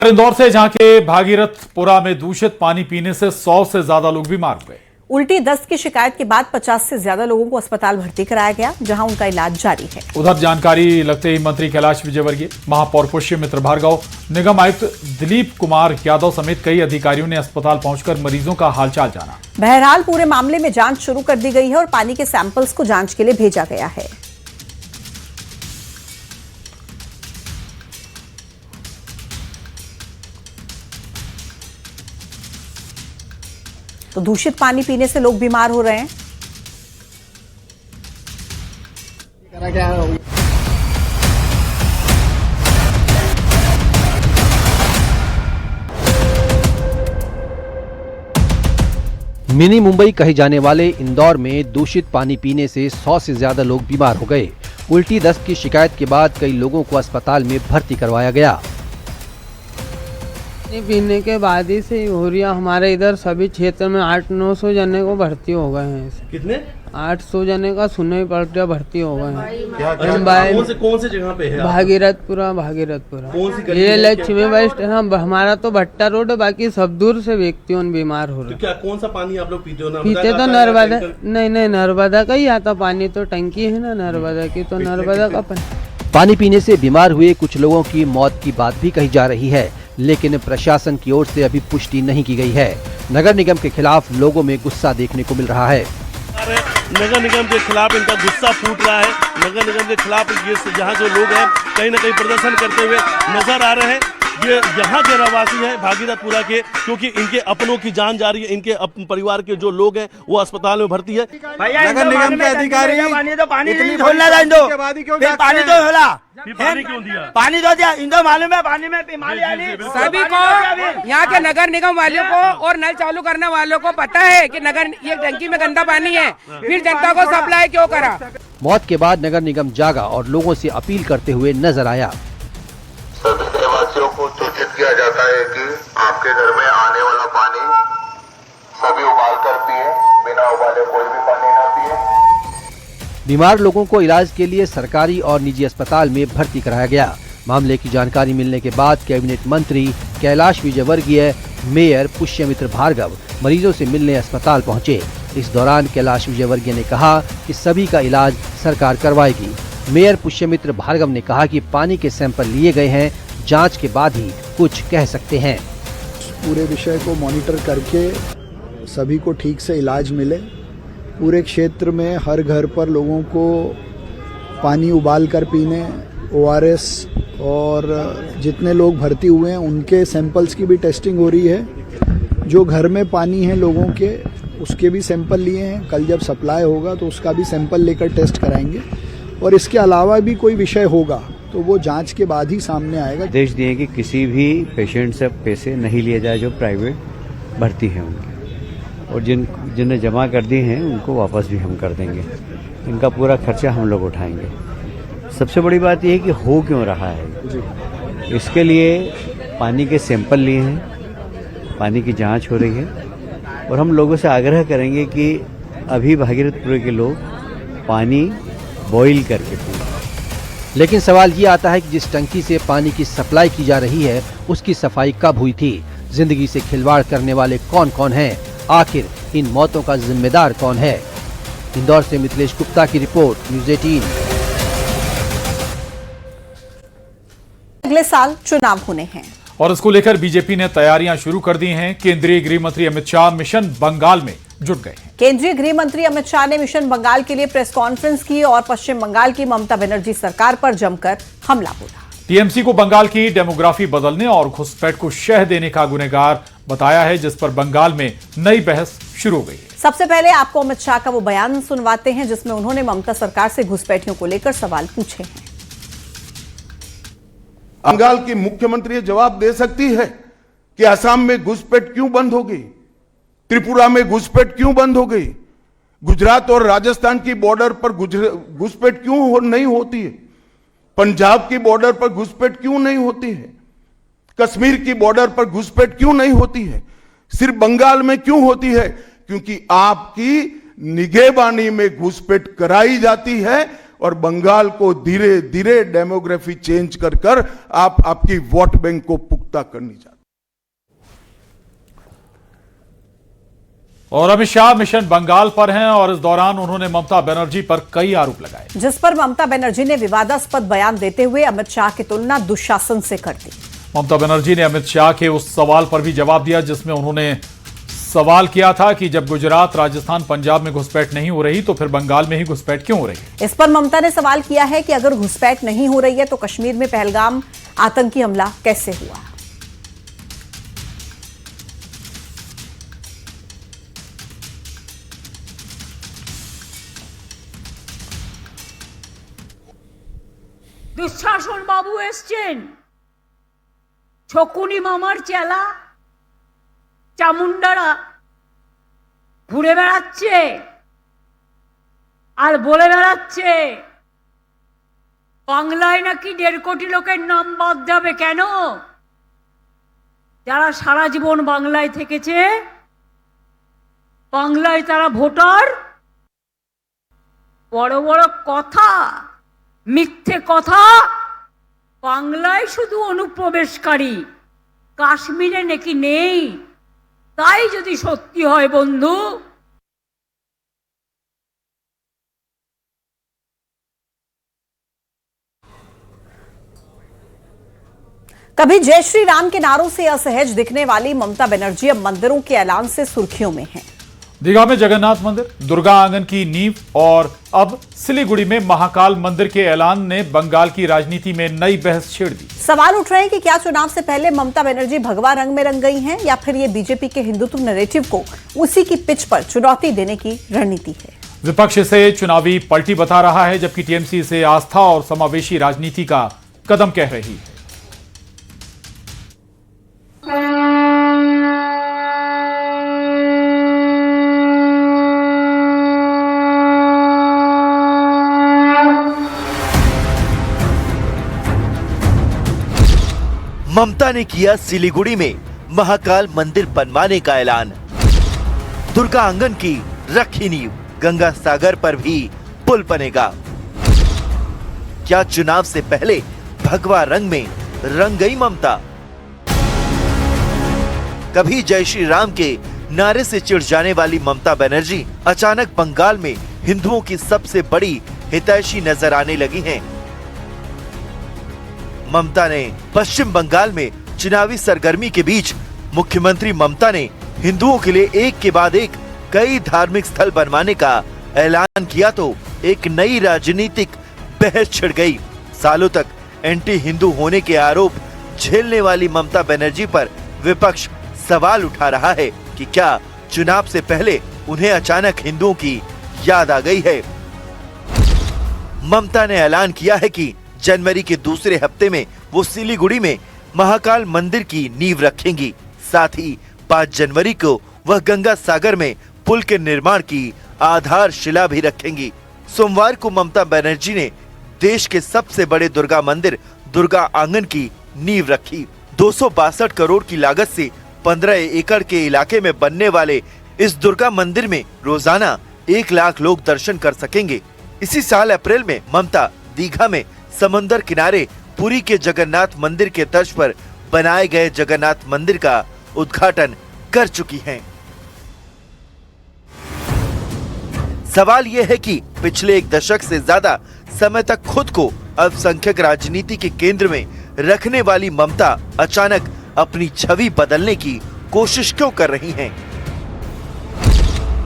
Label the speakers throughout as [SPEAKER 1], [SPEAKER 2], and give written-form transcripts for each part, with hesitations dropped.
[SPEAKER 1] इंदौर से जहां के भागीरथपुरा में दूषित पानी पीने से 100 से ज्यादा लोग बीमार हुए।
[SPEAKER 2] उल्टी दस्त की शिकायत के बाद 50 से ज्यादा लोगों को अस्पताल भर्ती कराया गया, जहां उनका इलाज जारी है।
[SPEAKER 1] उधर जानकारी लगते ही मंत्री कैलाश विजयवर्गीय, महापौर पुष्यमित्र भार्गव, निगम आयुक्त दिलीप कुमार यादव समेत कई अधिकारियों ने अस्पताल पहुंचकर मरीजों का हालचाल जाना।
[SPEAKER 2] बहरहाल पूरे मामले में जांच शुरू कर दी गई है और पानी के सैंपल्स को जांच के लिए भेजा गया है। तो दूषित पानी पीने से लोग बीमार हो रहे हैं।
[SPEAKER 3] मिनी मुंबई कहे जाने वाले इंदौर में दूषित पानी पीने से 100 से ज्यादा लोग बीमार हो गए। उल्टी दस्त की शिकायत के बाद कई लोगों को अस्पताल में भर्ती करवाया गया।
[SPEAKER 4] पीने के बाद ही से हो रही है। हमारे इधर सभी क्षेत्र में 800-900 जने को भर्ती हो गए हैं।
[SPEAKER 5] कितने?
[SPEAKER 4] 800 जने का सुनने ही पड़ रहा, भर्ती हो गए
[SPEAKER 5] हैं। कौन से जगह पे है?
[SPEAKER 4] भागीरथपुरा।
[SPEAKER 5] कौन सी गली?
[SPEAKER 4] ये लक्ष्मी वेस्ट। हमारा तो भट्टा रोड, बाकी सब दूर से व्यक्तियों बीमार हो रहे।
[SPEAKER 5] तो क्या कौन सा पानी आप लोग पीते हो?
[SPEAKER 4] पीते तो नर्मदा, नहीं नर्मदा का ही आता पानी, तो टंकी है ना नर्मदा की, तो नर्मदा का
[SPEAKER 3] पानी पीने से बीमार हुए कुछ लोगों की मौत की बात भी कही जा रही है, लेकिन प्रशासन की ओर से अभी पुष्टि नहीं की गई है। नगर निगम के खिलाफ लोगों में गुस्सा देखने को मिल रहा है।
[SPEAKER 5] नगर निगम के खिलाफ इनका गुस्सा फूट रहा है। नगर निगम के खिलाफ ये जहाँ जो लोग हैं कहीं न कहीं प्रदर्शन करते हुए नजर आ रहे हैं। ये यहाँ के रहवासी हैं भागीरथपुरा के, क्योंकि इनके अपनों की जान जा रही है। इनके परिवार के जो लोग हैं वो अस्पताल में भर्ती है।
[SPEAKER 6] नगर निगम के अधिकारी पानी तो खोलना था, पानी तो खोला,
[SPEAKER 5] पानी क्यों दिया?
[SPEAKER 6] पानी तो दिया, इनको मालूम है पानी में
[SPEAKER 7] सभी को, यहाँ के नगर निगम वालों को और नल चालू करने वालों को पता है कि नगर ये टंकी में गंदा पानी है, फिर जनता को सप्लाई क्यों करा।
[SPEAKER 3] मौत के बाद नगर निगम जागा और लोगों से अपील करते हुए नजर आया।
[SPEAKER 8] सभी रहवासियों को सूचित किया जाता है कि आपके घर में आने वाला पानी सभी उबाल कर पिए, बिना उबाले कोई भी पानी ना पिए।
[SPEAKER 3] बीमार लोगों को इलाज के लिए सरकारी और निजी अस्पताल में भर्ती कराया गया। मामले की जानकारी मिलने के बाद कैबिनेट मंत्री कैलाश विजयवर्गीय, मेयर पुष्यमित्र भार्गव मरीजों से मिलने अस्पताल पहुंचे। इस दौरान कैलाश विजयवर्गीय ने कहा कि सभी का इलाज सरकार करवाएगी। मेयर पुष्यमित्र भार्गव ने कहा कि पानी के सैंपल लिए गए हैं, जांच के बाद ही कुछ कह सकते हैं।
[SPEAKER 9] पूरे विषय को मॉनिटर करके सभी को ठीक से इलाज मिले। पूरे क्षेत्र में हर घर पर लोगों को पानी उबाल कर पीने, ORS और जितने लोग भर्ती हुए हैं उनके सैंपल्स की भी टेस्टिंग हो रही है। जो घर में पानी है लोगों के, उसके भी सैंपल लिए हैं। कल जब सप्लाई होगा तो उसका भी सैंपल लेकर टेस्ट कराएंगे। और इसके अलावा भी कोई विषय होगा तो वो जांच के बाद ही सामने आएगा।
[SPEAKER 10] आदेश दिए कि किसी भी पेशेंट से पैसे नहीं लिए जाए जो प्राइवेट भर्ती हैं उनके, और जिन्हें जमा कर दी हैं उनको वापस भी हम कर देंगे। इनका पूरा खर्चा हम लोग उठाएंगे। सबसे बड़ी बात यह है कि हो क्यों रहा है, इसके लिए पानी के सैंपल लिए हैं, पानी की जांच हो रही है, और हम लोगों से आग्रह करेंगे कि अभी भागीरथपुर के लोग पानी बॉईल करके पिए।
[SPEAKER 3] लेकिन सवाल ये आता है कि जिस टंकी से पानी की सप्लाई की जा रही है उसकी सफाई कब हुई थी? जिंदगी से खिलवाड़ करने वाले कौन कौन हैं? आखिर इन मौतों का जिम्मेदार कौन है? इंदौर से मिथिलेश गुप्ता की रिपोर्ट, न्यूज़ 18।
[SPEAKER 2] अगले साल चुनाव होने हैं
[SPEAKER 1] और इसको लेकर बीजेपी ने तैयारियां शुरू कर दी हैं। केंद्रीय गृह मंत्री अमित शाह मिशन बंगाल में जुट गए हैं।
[SPEAKER 2] केंद्रीय गृह मंत्री अमित शाह ने मिशन बंगाल के लिए प्रेस कॉन्फ्रेंस की और पश्चिम बंगाल की ममता बनर्जी सरकार पर जमकर हमला बोला।
[SPEAKER 1] टीएमसी को बंगाल की डेमोग्राफी बदलने और घुसपैठ को शह देने का गुनहगार बताया है, जिस पर बंगाल में नई बहस शुरू हो गई है।
[SPEAKER 2] सबसे पहले आपको अमित शाह का वो बयान सुनवाते हैं जिसमें उन्होंने ममता सरकार से घुसपैठियों को लेकर सवाल पूछे हैं।
[SPEAKER 11] बंगाल की मुख्यमंत्री जवाब दे सकती है कि असम में घुसपैठ क्यों बंद हो गई, त्रिपुरा में घुसपैठ क्यों बंद हो गई, गुजरात और राजस्थान की बॉर्डर पर घुसपैठ क्यों नहीं होती है, पंजाब की बॉर्डर पर घुसपैठ क्यों नहीं होती है, कश्मीर की बॉर्डर पर घुसपैठ क्यों नहीं होती है, सिर्फ बंगाल में क्यों होती है? क्योंकि आपकी निगहबानी में घुसपैठ कराई जाती है और बंगाल को धीरे धीरे डेमोग्राफी चेंज कर कर आप आपकी वोट बैंक को पुख्ता करनी चाहते।
[SPEAKER 1] और अमित शाह मिशन बंगाल पर हैं और इस दौरान उन्होंने ममता बनर्जी पर कई आरोप लगाए,
[SPEAKER 2] जिस पर ममता बनर्जी ने विवादास्पद बयान देते हुए अमित शाह की तुलना दुशासन से कर दी।
[SPEAKER 1] ममता बनर्जी ने अमित शाह के उस सवाल पर भी जवाब दिया जिसमें उन्होंने सवाल किया था कि जब गुजरात, राजस्थान, पंजाब में घुसपैठ नहीं हो रही तो फिर बंगाल में ही घुसपैठ क्यों हो रही।
[SPEAKER 2] इस पर ममता ने सवाल किया है कि अगर घुसपैठ नहीं हो रही है तो कश्मीर में पहलगाम आतंकी हमला कैसे हुआ।
[SPEAKER 12] দুঃশাসন বাবু এসছেন, শকুনি মামার চেলা চামুন্ডারা ঘুরে বেড়াচ্ছে আর বলে বেড়াচ্ছে বাংলায় নাকি 1.5 কোটি লোকের নাম বাদ যাবে। কেন? যারা সারা জীবন বাংলায় থেকেছে, বাংলায় তারা ভোটার। বড় বড় কথা, মিথ্যে কথা। বাংলায় শুধু অনুপ্রবেশকারী, কাশ্মীরে নাকি নেই। তাই যদি সত্যি হয় বন্ধু,
[SPEAKER 2] कभी जय श्री राम के नारों से असहज दिखने वाली ममता बनर्जी अब मंदिरों के ऐलान से सुर्खियों में हैं।
[SPEAKER 1] दीघा में जगन्नाथ मंदिर, दुर्गा आंगन की नींव और अब सिलीगुड़ी में महाकाल मंदिर के ऐलान ने बंगाल की राजनीति में नई बहस छेड़ दी।
[SPEAKER 2] सवाल उठ रहे हैं कि क्या चुनाव से पहले ममता बनर्जी भगवा रंग में रंग गई हैं या फिर ये बीजेपी के हिंदुत्व नैरेटिव को उसी की पिच पर चुनौती देने की रणनीति है।
[SPEAKER 1] विपक्ष इसे चुनावी पलटी बता रहा है जबकि टीएमसी इसे आस्था और समावेशी राजनीति का कदम कह रही है।
[SPEAKER 13] ममता ने किया सिलीगुड़ी में महाकाल मंदिर बनवाने का ऐलान। दुर्गा आंगन की रखी नींव, गंगा सागर पर भी पुल बनेगा। क्या चुनाव से पहले भगवा रंग में रंग गई ममता? कभी जय श्री राम के नारे से चिढ़ जाने वाली ममता बनर्जी अचानक बंगाल में हिंदुओं की सबसे बड़ी हितैषी नजर आने लगी हैं। ममता ने पश्चिम बंगाल में चुनावी सरगर्मी के बीच मुख्यमंत्री ममता ने हिंदुओं के लिए एक के बाद एक कई धार्मिक स्थल बनवाने का ऐलान किया तो एक नई राजनीतिक बहस छिड़ गई। सालों तक एंटी हिंदू होने के आरोप झेलने वाली ममता बनर्जी पर विपक्ष सवाल उठा रहा है कि क्या चुनाव से पहले उन्हें अचानक हिंदुओं की याद आ गई है। ममता ने ऐलान किया है कि जनवरी के दूसरे हफ्ते में वो सिलीगुड़ी में महाकाल मंदिर की नींव रखेंगी। साथ ही 5 जनवरी को वह गंगा सागर में पुल के निर्माण की आधारशिला भी रखेंगी। सोमवार को ममता बनर्जी ने देश के सबसे बड़े दुर्गा मंदिर दुर्गा आंगन की नींव रखी। 262 करोड़ की लागत से 15 एकड़ के इलाके में बनने वाले इस दुर्गा मंदिर में रोजाना 1 लाख लोग दर्शन कर सकेंगे। इसी साल अप्रैल में ममता दीघा में समुद्र किनारे पुरी के जगन्नाथ मंदिर के तर्ज पर बनाए गए जगन्नाथ मंदिर का उद्घाटन कर चुकी हैं। सवाल यह है कि पिछले 1 दशक से ज्यादा समय तक खुद को अल्पसंख्यक राजनीति के केंद्र में रखने वाली ममता अचानक अपनी छवि बदलने की कोशिश क्यों कर रही हैं?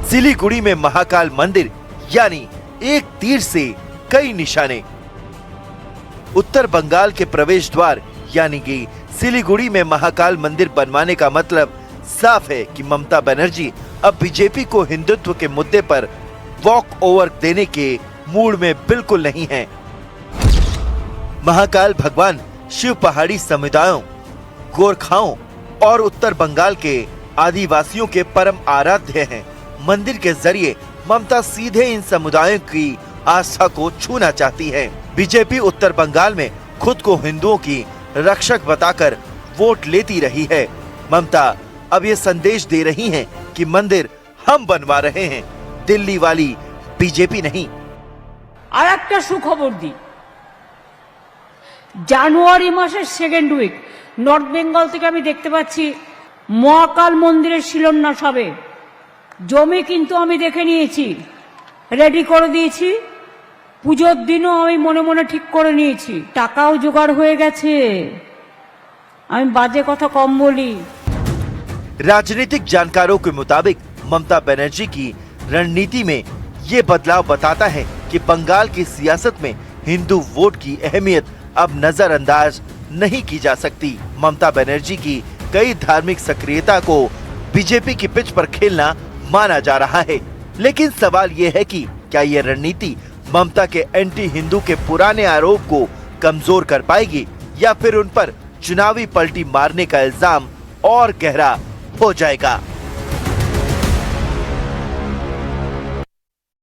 [SPEAKER 13] सिलीगुड़ी में महाकाल मंदिर यानी एक तीर से कई निशाने। उत्तर बंगाल के प्रवेश द्वार यानी कि सिलीगुड़ी में महाकाल मंदिर बनवाने का मतलब साफ है कि ममता बनर्जी अब बीजेपी को हिंदुत्व के मुद्दे पर वॉक ओवर देने के मूड में बिल्कुल नहीं है। महाकाल भगवान शिव पहाड़ी समुदायों, गोरखाओं और उत्तर बंगाल के आदिवासियों के परम आराध्य हैं। मंदिर के जरिए ममता सीधे इन समुदायों की आस्था को छूना चाहती है। बीजेपी उत्तर बंगाल में खुद को हिंदुओं की रक्षक बताकर वोट लेती रही है। ममता अब ये संदेश दे रही हैं कि मंदिर हम बनवा रहे हैं, दिल्ली वाली बीजेपी नहीं।
[SPEAKER 12] আর একটা সুখবর দিই, জানুয়ারি মাসের সেকেন্ড উইক নর্থ বেঙ্গল থেকে আমি দেখতে পাচ্ছি মহাকাল মন্দিরের শিলান্যাস হবে। জমি কিন্তু আমি দেখে নিয়েছি, রেডি করে দিয়েছি, পুজোর দিনও আমি মনে মনে ঠিক করে নিয়েছি, টাকাও জোগাড় হয়ে গেছে। আমি बाजे কথা কম বলি।
[SPEAKER 13] राजनीतिक जानकारों के मुताबिक ममता बनर्जी की रणनीति में ये बदलाव बताता है कि बंगाल की सियासत में हिंदू वोट की अहमियत अब नजरअंदाज नहीं की जा सकती। ममता बनर्जी की कई धार्मिक सक्रियता को बीजेपी की पिच पर खेलना माना जा रहा है, लेकिन सवाल ये है कि क्या ये रणनीति ममता के एंटी हिंदू के पुराने आरोप को कमजोर कर पाएगी या फिर उन पर चुनावी पलटी मारने का इल्जाम और गहरा हो जाएगा।